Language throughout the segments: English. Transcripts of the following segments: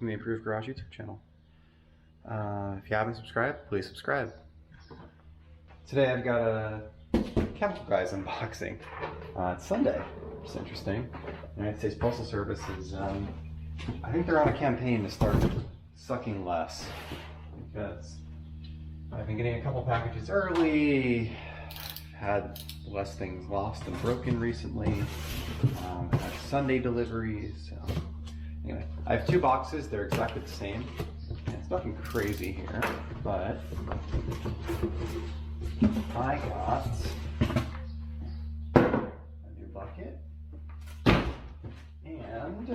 from the Improved Garage YouTube channel. If you haven't subscribed, please subscribe. Today I've got a Chemical Guys unboxing. It's Sunday, which is interesting. The United States Postal Service is, I think they're on a campaign to start sucking less, because I've been getting a couple packages early, had less things lost and broken recently, had Sunday deliveries. So anyway, I have two boxes, they're exactly the same. It's nothing crazy here, but I got a new bucket and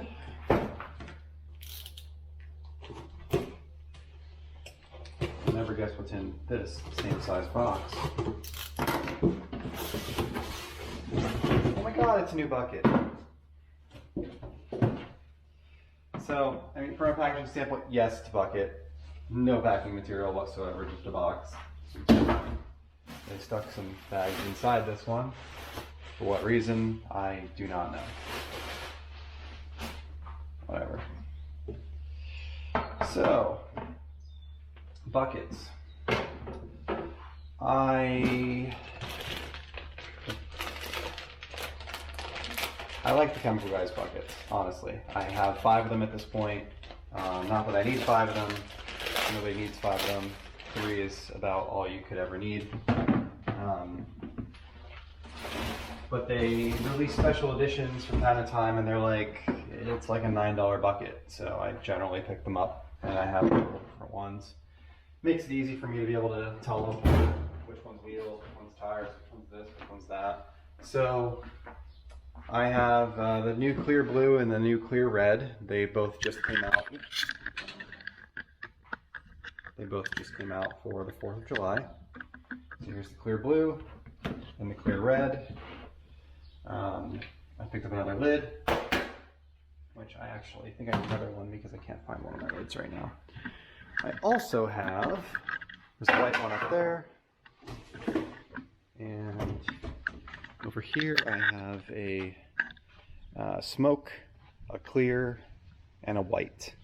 you'll never guess what's in this same size box. Oh my god, it's a new bucket. So, I mean, from a packaging standpoint, yes, it's a bucket. No packing material whatsoever, just a box. They stuck some bags inside this one. For what reason, I do not know. Whatever. So, buckets. I like the Chemical Guys buckets, honestly. I have 5 of them at this point. Not that I need 5 of them. Nobody needs 5 of them. 3 is about all you could ever need. But they release special editions from time to time, and they're like, it's like a $9 bucket. So I generally pick them up, and I have a couple different ones. Makes it easy for me to be able to tell them which one's wheels, which one's tires, which one's this, which one's that. So I have the new clear blue and the new clear red. They both just came out. They both just came out for the 4th of July. So here's the clear blue and the clear red. I picked up another lid, which I actually think I have another one because I can't find one of my lids right now. I also have this white one up there, and over here I have a smoke, a clear, and a white.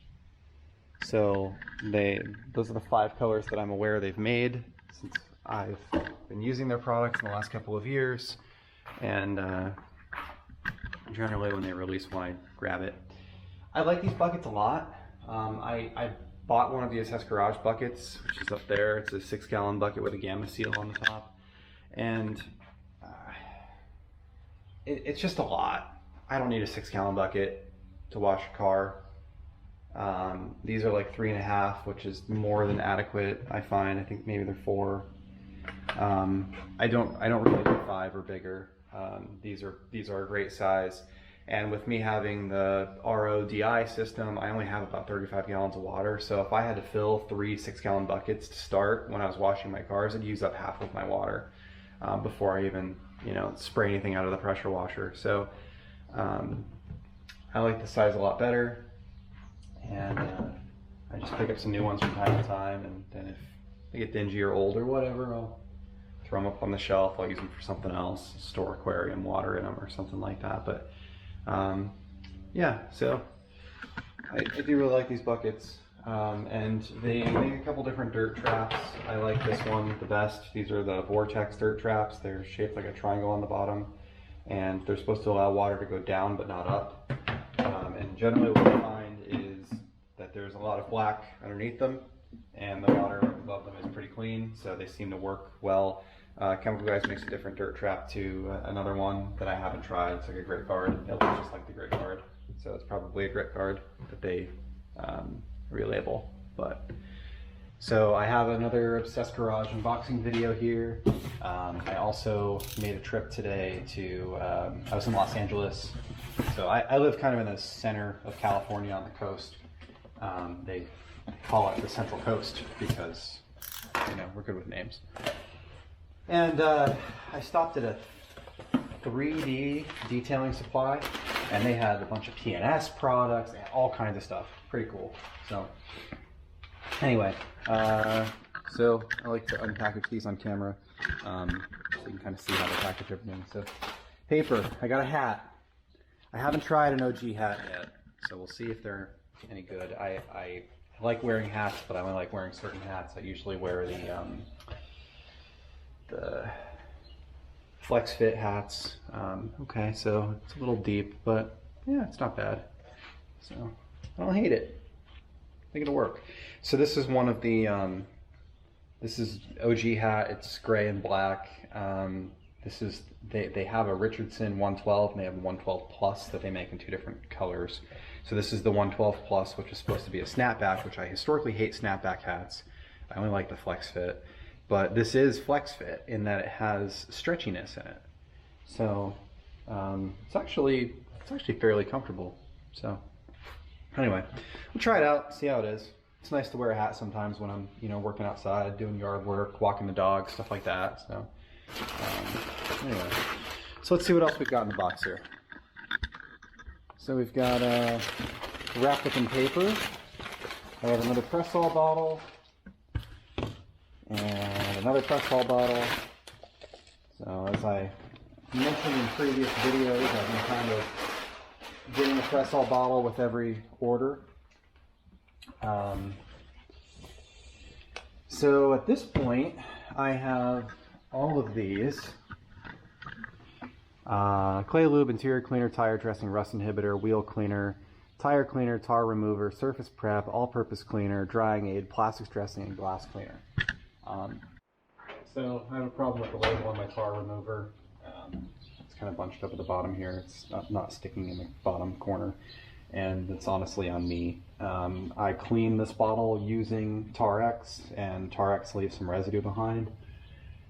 So those are the 5 colors that I'm aware they've made since I've been using their products in the last couple of years. And generally when they release one, I grab it. I like these buckets a lot. I bought one of the SS Garage buckets, which is up there. It's a 6-gallon bucket with a gamma seal on the top. And it's just a lot. I don't need a 6-gallon bucket to wash a car. These are like 3.5, which is more than adequate, I find. I think maybe they're 4. I don't really do 5 or bigger. These are a great size. And with me having the RODI system, I only have about 35 gallons of water. So if I had to fill 3 6-gallon buckets to start when I was washing my cars, it'd use up half of my water before I even, spray anything out of the pressure washer. So I like the size a lot better. And I just pick up some new ones from time to time, and then if they get dingy or old or whatever, I'll throw them up on the shelf. I'll use them for something else, store aquarium water in them or something like that. But yeah, so I do really like these buckets, and they make a couple different dirt traps. I like this one the best. These are the Vortex dirt traps. They're shaped like a triangle on the bottom, and they're supposed to allow water to go down but not up. And generally what I find is that there's a lot of black underneath them, and the water above them is pretty clean, so they seem to work well. Chemical Guys makes a different dirt trap to another one that I haven't tried. It's like a grit guard. It looks just like the grit guard, so it's probably a grit guard that they relabel. But so I have another Obsessed Garage unboxing video here. I also made a trip today to, I was in Los Angeles. So I live kind of in the center of California on the coast. They call it the Central Coast because, we're good with names. And I stopped at a 3D detailing supply, and they had a bunch of PNS products and all kinds of stuff. Pretty cool. So anyway, so I like to unpackage these on camera, so you can kind of see how they package everything. So paper, I got a hat. I haven't tried an OG hat yet, so we'll see if they're any good. I like wearing hats, but I only like wearing certain hats. I usually wear the flex fit hats. Okay, so it's a little deep, but yeah, it's not bad. So I don't hate it. I think it'll work. So this is one of the, this is OG hat. It's gray and black. This is, they have a Richardson 112 and they have a 112 Plus that they make in 2 different colors. So this is the 112 Plus, which is supposed to be a snapback, which I historically hate snapback hats. I only like the flex fit. But this is flex fit in that it has stretchiness in it. So it's actually fairly comfortable. So anyway, we'll try it out, see how it is. It's nice to wear a hat sometimes when I'm, you know, working outside, doing yard work, walking the dog, stuff like that. So anyway, so let's see what else we've got in the box here. So we've got wrapped up in paper. I have another Pressol bottle and another Pressol bottle. So as I mentioned in previous videos, I've been kind of getting a Pressol bottle with every order. So at this point, I have all of these. Clay lube, interior cleaner, tire dressing, rust inhibitor, wheel cleaner, tire cleaner, tar remover, surface prep, all-purpose cleaner, drying aid, plastics dressing, and glass cleaner. So I have a problem with the label on my tar remover. It's kind of bunched up at the bottom here. It's not sticking in the bottom corner, and it's honestly on me. I cleaned this bottle using Tar-X, and Tar-X leaves some residue behind.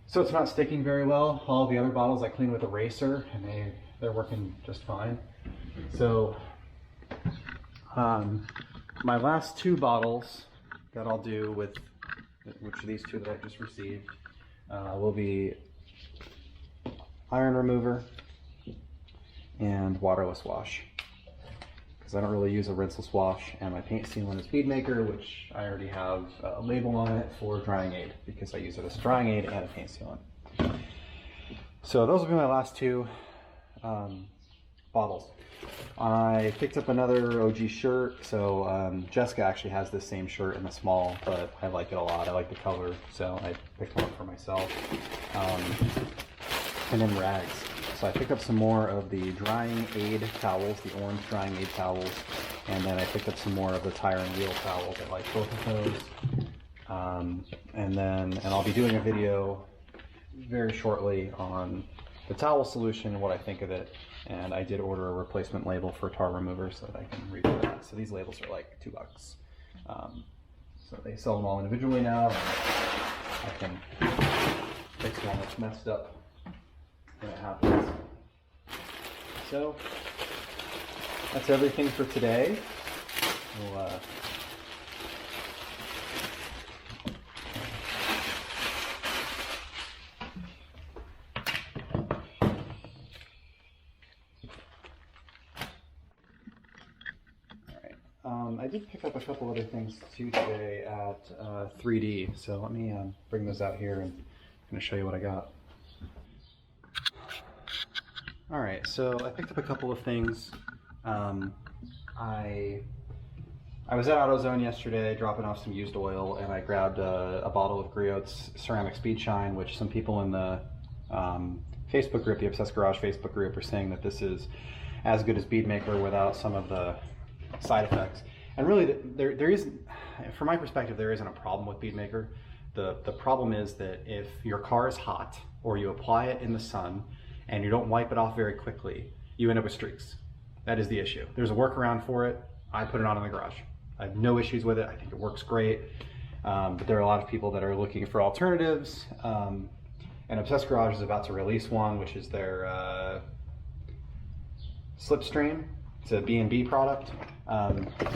So it's not sticking very well. All the other bottles I cleaned with eraser, and they're working just fine. So my last 2 bottles that I'll do with, which are these 2 that I just received, will be iron remover and waterless wash, because I don't really use a rinseless wash, and my paint sealant is Beadmaker, which I already have a label on it for drying aid, because I use it as a drying aid and a paint sealant. So those will be my last 2 bottles. I picked up another OG shirt. So Jessica actually has this same shirt in the small, but I like it a lot. I like the color, so I picked one up for myself. And then rags. So I picked up some more of the drying aid towels, the orange drying aid towels, and then I picked up some more of the tire and wheel towels. I like both of those. And I'll be doing a video very shortly on the towel solution and what I think of it. And I did order a replacement label for tar remover so that I can refill that. So these labels are like $2. So they sell them all individually now. I can fix one that's messed up when it happens. So that's everything for today. We'll, I did pick up a couple other things too today at 3D, so let me bring those out here and I'm going to show you what I got. Alright, so I picked up a couple of things. I was at AutoZone yesterday dropping off some used oil, and I grabbed a bottle of Griot's Ceramic Speed Shine, which some people in the Facebook group, the Obsessed Garage Facebook group, are saying that this is as good as Beadmaker without some of the side effects. And really, there isn't, from my perspective, there isn't a problem with Beadmaker. The problem is that if your car is hot, or you apply it in the sun, and you don't wipe it off very quickly, you end up with streaks. That is the issue. There's a workaround for it. I put it on in the garage. I have no issues with it. I think it works great. But there are a lot of people that are looking for alternatives. And Obsessed Garage is about to release one, which is their Slipstream. It's a B&B product.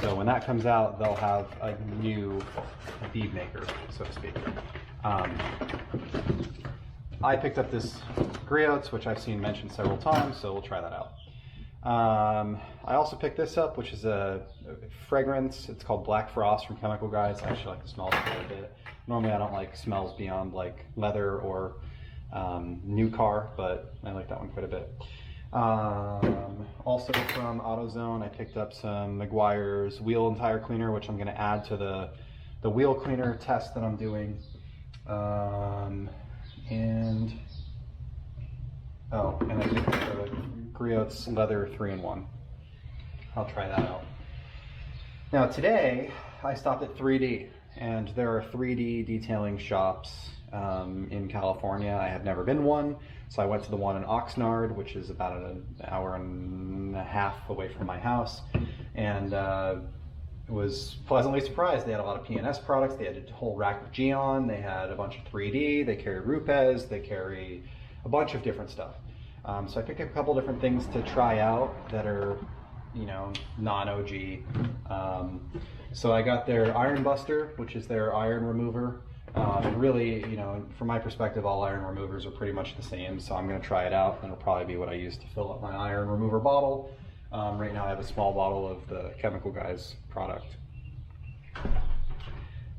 So when that comes out, they'll have a new Beadmaker, so to speak. I picked up this Griot's, which I've seen mentioned several times, so we'll try that out. I also picked this up, which is a fragrance. It's called Black Frost from Chemical Guys. I actually like the smell of it quite a bit. Normally I don't like smells beyond like leather or new car, but I like that one quite a bit. Also from AutoZone, I picked up some Meguiar's wheel and tire cleaner, which I'm going to add to the wheel cleaner test that I'm doing. And I picked up the Griot's Leather 3-in-1. I'll try that out. Now today, I stopped at 3D, and there are 3D detailing shops in California. I have never been one, so I went to the one in Oxnard, which is about an hour and a half away from my house, and was pleasantly surprised. They had a lot of P&S products. They had a whole rack of Geon. They had a bunch of 3D. They carry Rupes. They carry a bunch of different stuff. So I picked up a couple different things to try out that are, you know, non-OG. So I got their Iron Buster, which is their iron remover. Really, you know, from my perspective, all iron removers are pretty much the same, so I'm going to try it out, and it'll probably be what I use to fill up my iron remover bottle. Right now I have a small bottle of the Chemical Guys product.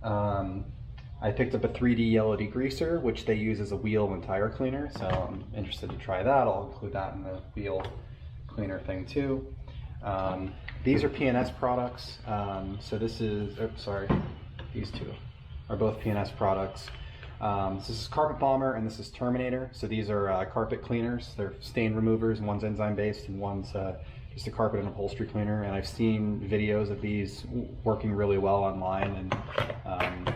I picked up a 3D Yellow Degreaser, which they use as a wheel and tire cleaner, so I'm interested to try that. I'll include that in the wheel cleaner thing too. These are P&S products. So this is, oops, sorry, these two are both P&S products. This is Carpet Bomber and this is Terminator. So these are carpet cleaners. They're stain removers. One's enzyme based and one's just a carpet and upholstery cleaner. And I've seen videos of these working really well online. And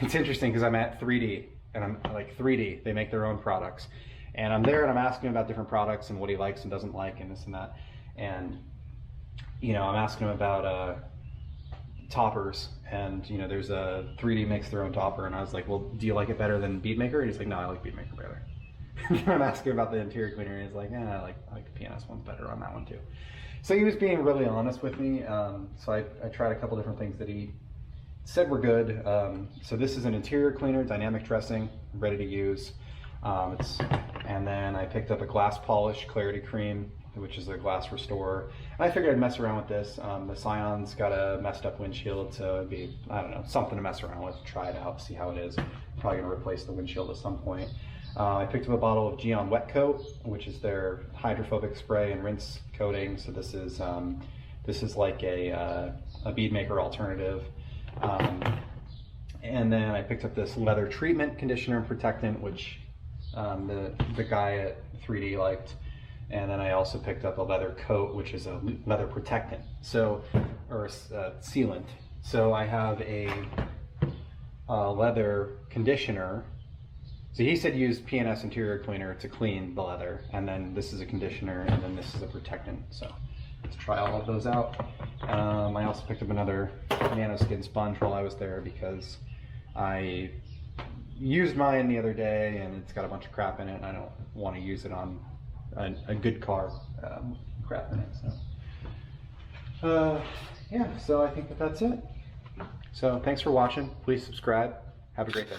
it's interesting because I'm at 3D and I'm like 3D. They make their own products. And I'm there and I'm asking him about different products and what he likes and doesn't like and this and that. And you know, I'm asking him about toppers, and you know, there's a 3D makes their own topper, and I was like, well, do you like it better than Beadmaker? And he's like, no, I like Beadmaker better. I'm asking about the interior cleaner, and he's like, yeah, I like the P&S one's better on that one too. So he was being really honest with me. So I tried a couple different things that he said were good. So this is an interior cleaner, dynamic dressing, ready to use. And then I picked up a glass polish clarity cream, which is a glass restorer. And I figured I'd mess around with this. The Scion's got a messed up windshield, so it'd be, I don't know, something to mess around with, try it out, see how it is. Probably gonna replace the windshield at some point. I picked up a bottle of Geon Wet Coat, which is their hydrophobic spray and rinse coating. So this is like a Beadmaker alternative. And then I picked up this leather treatment conditioner and protectant, which the guy at 3D liked. And then I also picked up a leather coat, which is a leather protectant, so, or sealant. So I have a leather conditioner. So he said use P&S interior cleaner to clean the leather, and then this is a conditioner, and then this is a protectant. So let's try all of those out. I also picked up another nano skin sponge while I was there because I used mine the other day and it's got a bunch of crap in it, and I don't want to use it on a good car crap in it. So yeah, so I think that's it. So thanks for watching. Please subscribe. Have a great day.